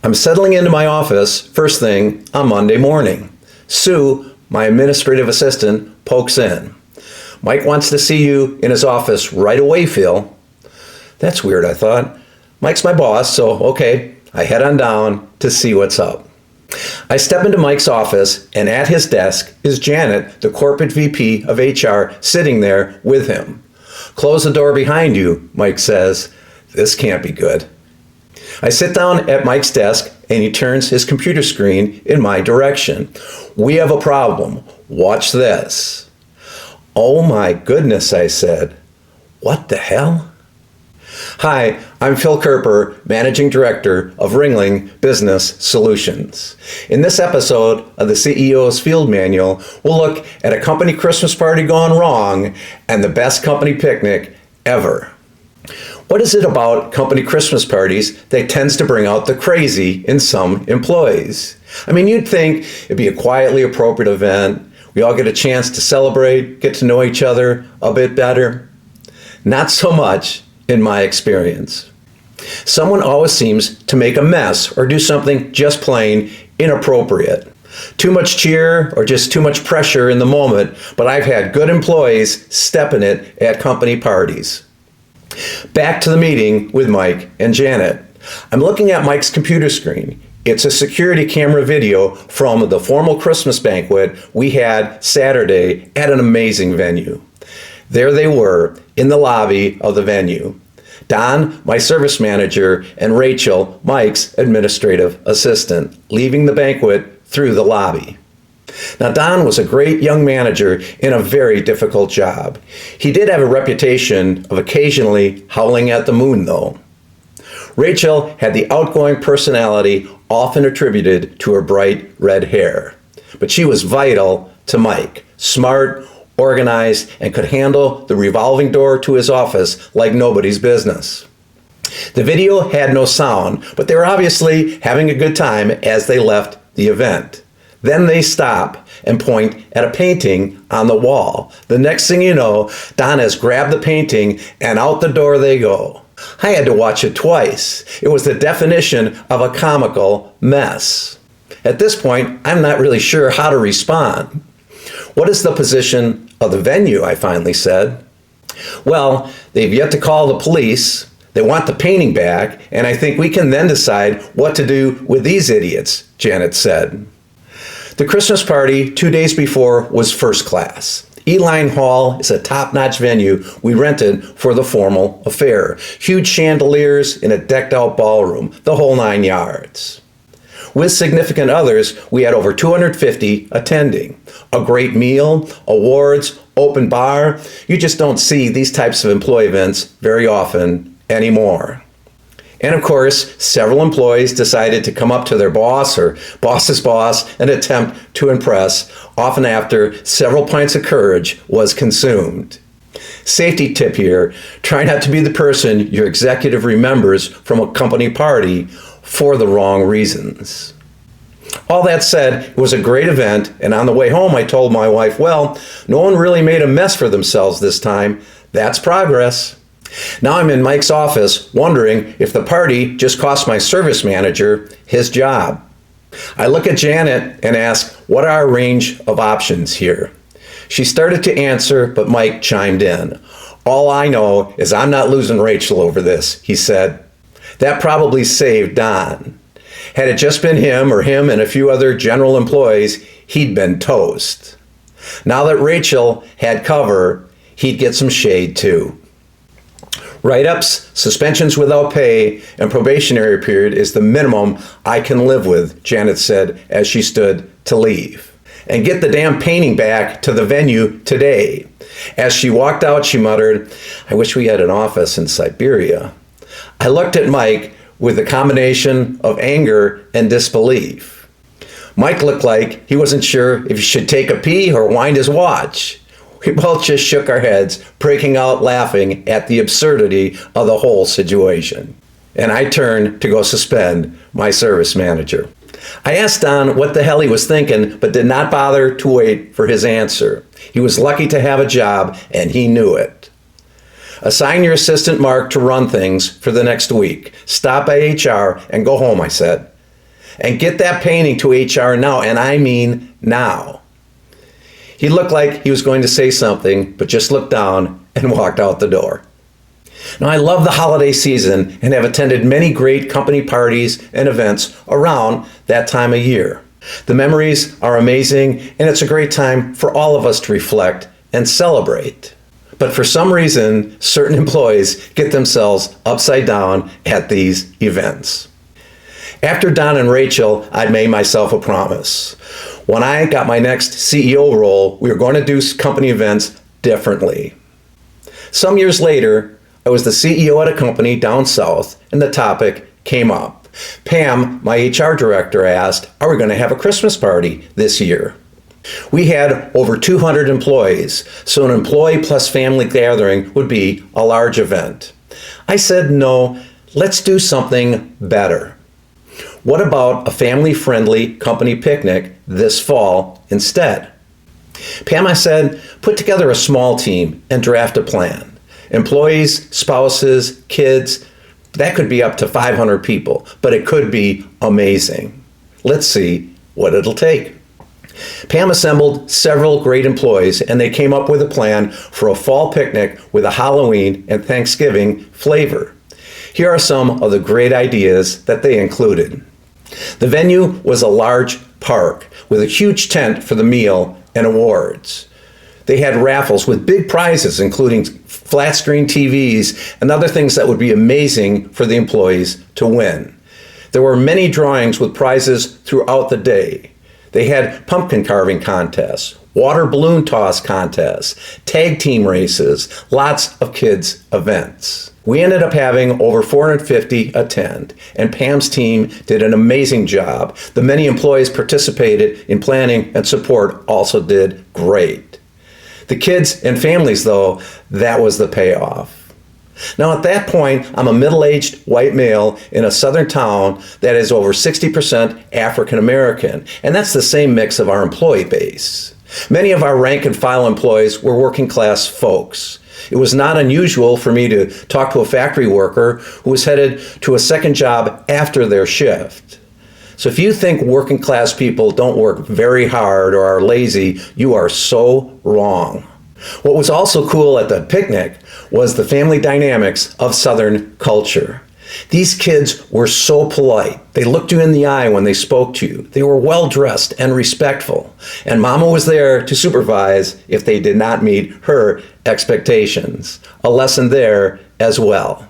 I'm settling into my office first thing on Monday morning. Sue, my administrative assistant, pokes in. Mike wants to see you in his office right away, Phil. That's weird, I thought. Mike's my boss, so okay, I head on down to see what's up. I step into Mike's office, and at his desk is Janet, the corporate VP of HR, sitting there with him. Close the door behind you, Mike says. This can't be good. I sit down at Mike's desk, and he turns his computer screen in my direction. We have a problem. Watch this. Oh my goodness, I said. What the hell? Hi, I'm Phil Coerper, Managing Director of Ringling Business Solutions. In this episode of the CEO's Field Manual, we'll look at a company Christmas party gone wrong and the best company picnic ever. What is it about company Christmas parties that tends to bring out the crazy in some employees? I mean, you'd think it'd be a quietly appropriate event. We all get a chance to celebrate, get to know each other a bit better. Not so much in my experience. Someone always seems to make a mess or do something just plain inappropriate. Too much cheer or just too much pressure in the moment, but I've had good employees step in it at company parties. Back to the meeting with Mike and Janet. I'm looking at Mike's computer screen. It's a security camera video from the formal Christmas banquet we had Saturday at an amazing venue. There they were in the lobby of the venue. Don, my service manager, and Rachel, Mike's administrative assistant, leaving the banquet through the lobby. Now, Don was a great young manager in a very difficult job. He did have a reputation of occasionally howling at the moon, though. Rachel had the outgoing personality often attributed to her bright red hair. But she was vital to Mike, smart, organized, and could handle the revolving door to his office like nobody's business. The video had no sound, but they were obviously having a good time as they left the event. Then they stop and point at a painting on the wall. The next thing you know, Don has grabbed the painting and out the door they go. I had to watch it twice. It was the definition of a comical mess. At this point, I'm not really sure how to respond. What is the position of the venue, I finally said. Well, they've yet to call the police. They want the painting back, and I think we can then decide what to do with these idiots, Janet said. The Christmas party 2 days before was first class. Eline Hall is a top-notch venue we rented for the formal affair. Huge chandeliers in a decked-out ballroom, the whole 9 yards. With significant others, we had over 250 attending. A great meal, awards, open bar. You just don't see these types of employee events very often anymore. And of course, several employees decided to come up to their boss or boss's boss and attempt to impress, often after several pints of courage was consumed. Safety tip here, try not to be the person your executive remembers from a company party for the wrong reasons. All that said, it was a great event, and on the way home I told my wife, well, no one really made a mess for themselves this time. That's progress. Now I'm in Mike's office wondering if the party just cost my service manager his job. I look at Janet and ask, what are our range of options here? She started to answer, but Mike chimed in. All I know is I'm not losing Rachel over this, he said. That probably saved Don. Had it just been him and a few other general employees, he'd been toast. Now that Rachel had cover, he'd get some shade too. Write-ups, suspensions without pay, and probationary period is the minimum I can live with, Janet said as she stood to leave. And get the damn painting back to the venue today. As she walked out, she muttered, I wish we had an office in Siberia. I looked at Mike with a combination of anger and disbelief. Mike looked like he wasn't sure if he should take a pee or wind his watch. We both just shook our heads, breaking out laughing at the absurdity of the whole situation. And I turned to go suspend my service manager. I asked Don what the hell he was thinking, but did not bother to wait for his answer. He was lucky to have a job, and he knew it. Assign your assistant Mark to run things for the next week. Stop by HR and go home, I said. and get that painting to HR now, and I mean now." He looked like he was going to say something, but just looked down and walked out the door. Now, I love the holiday season and have attended many great company parties and events around that time of year. The memories are amazing, and it's a great time for all of us to reflect and celebrate. But for some reason, certain employees get themselves upside down at these events. After Don and Rachel, I'd made myself a promise. When I got my next CEO role, we were going to do company events differently. Some years later, I was the CEO at a company down south, and the topic came up. Pam, my HR director, asked, "Are we going to have a Christmas party this year?" We had over 200 employees, so an employee plus family gathering would be a large event. I said, "No, let's do something better. What about a family-friendly company picnic this fall instead?" "Pam," I said, "put together a small team and draft a plan. Employees, spouses, kids, that could be up to 500 people, but it could be amazing. Let's see what it'll take." Pam assembled several great employees, and they came up with a plan for a fall picnic with a Halloween and Thanksgiving flavor. Here are some of the great ideas that they included. The venue was a large park with a huge tent for the meal and awards. They had raffles with big prizes, including flat screen TVs and other things that would be amazing for the employees to win. There were many drawings with prizes throughout the day. They had pumpkin carving contests, water balloon toss contests, tag team races, lots of kids' events. We ended up having over 450 attend, and Pam's team did an amazing job. The many employees participated in planning and support also did great. The kids and families, though, that was the payoff. Now, at that point, I'm a middle-aged white male in a southern town that is over 60% African American, and that's the same mix of our employee base. Many of our rank and file employees were working class folks. It was not unusual for me to talk to a factory worker who was headed to a second job after their shift. So if you think working class people don't work very hard or are lazy, you are so wrong. What was also cool at the picnic was the family dynamics of Southern culture. These kids were so polite. They looked you in the eye when they spoke to you. They were well dressed and respectful. And Mama was there to supervise if they did not meet her expectations. A lesson there as well.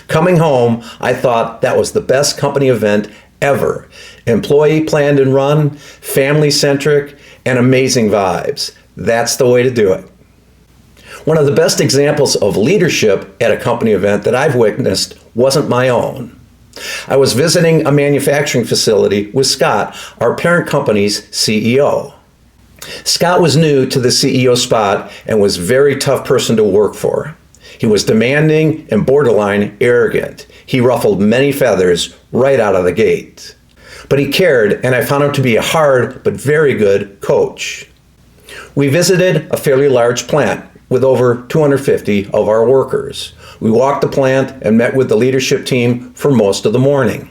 Coming home, I thought that was the best company event ever. Employee planned and run, family centric, and amazing vibes. That's the way to do it. One of the best examples of leadership at a company event that I've witnessed wasn't my own. I was visiting a manufacturing facility with Scott, our parent company's CEO. Scott was new to the CEO spot and was a very tough person to work for. He was demanding and borderline arrogant. He ruffled many feathers right out of the gate. But he cared, and I found him to be a hard but very good coach. We visited a fairly large plant with over 250 of our workers. We walked the plant and met with the leadership team for most of the morning.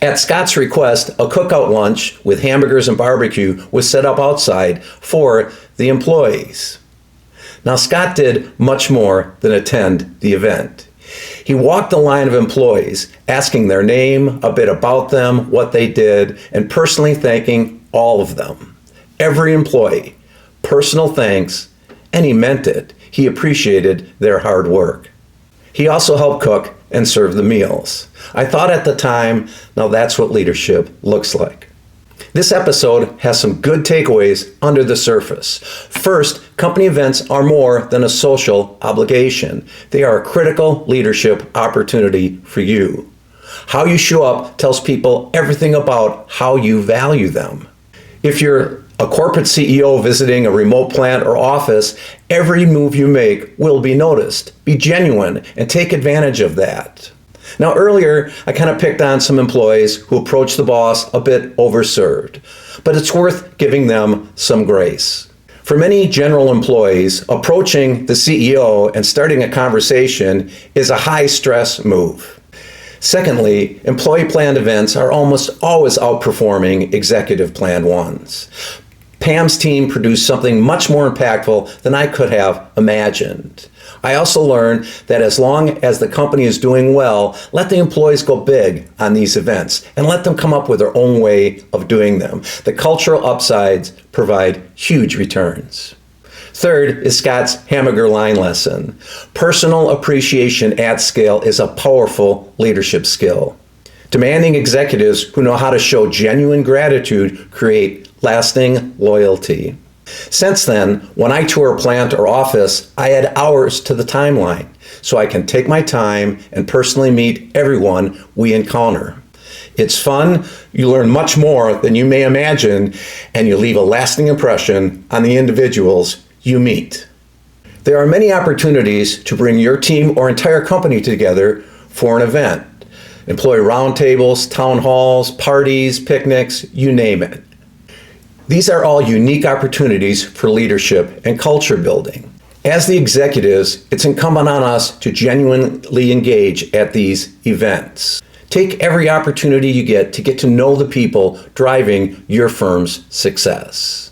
At Scott's request, a cookout lunch with hamburgers and barbecue was set up outside for the employees. Now, Scott did much more than attend the event. He walked the line of employees, asking their name, a bit about them, what they did, and personally thanking all of them. Every employee, personal thanks, and he meant it. He appreciated their hard work. He also helped cook and serve the meals. I thought at the time, now that's what leadership looks like. This episode has some good takeaways under the surface. First, company events are more than a social obligation. They are a critical leadership opportunity for you. How you show up tells people everything about how you value them. If you're a corporate CEO visiting a remote plant or office, every move you make will be noticed. Be genuine and take advantage of that. Now, earlier, I kind of picked on some employees who approached the boss a bit overserved, but it's worth giving them some grace. For many general employees, approaching the CEO and starting a conversation is a high-stress move. Secondly, employee planned events are almost always outperforming executive planned ones. Pam's team produced something much more impactful than I could have imagined. I also learned that as long as the company is doing well, let the employees go big on these events and let them come up with their own way of doing them. The cultural upsides provide huge returns. Third is Scott's hamburger line lesson. Personal appreciation at scale is a powerful leadership skill. Demanding executives who know how to show genuine gratitude create lasting loyalty. Since then, when I tour a plant or office, I add hours to the timeline so I can take my time and personally meet everyone we encounter. It's fun, you learn much more than you may imagine, and you leave a lasting impression on the individuals you meet. There are many opportunities to bring your team or entire company together for an event. Employee roundtables, town halls, parties, picnics, you name it. These are all unique opportunities for leadership and culture building. As the executives, it's incumbent on us to genuinely engage at these events. Take every opportunity you get to know the people driving your firm's success.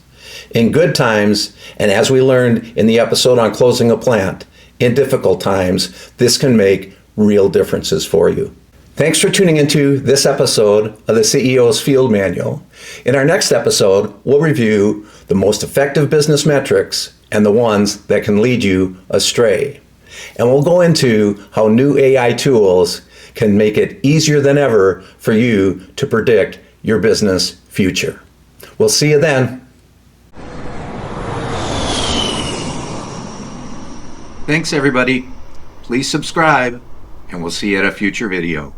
In good times, and as we learned in the episode on closing a plant, in difficult times, this can make real differences for you. Thanks for tuning into this episode of the CEO's Field Manual. In our next episode, we'll review the most effective business metrics and the ones that can lead you astray. And we'll go into how new AI tools can make it easier than ever for you to predict your business future. We'll see you then. Thanks, everybody. Please subscribe, and we'll see you at a future video.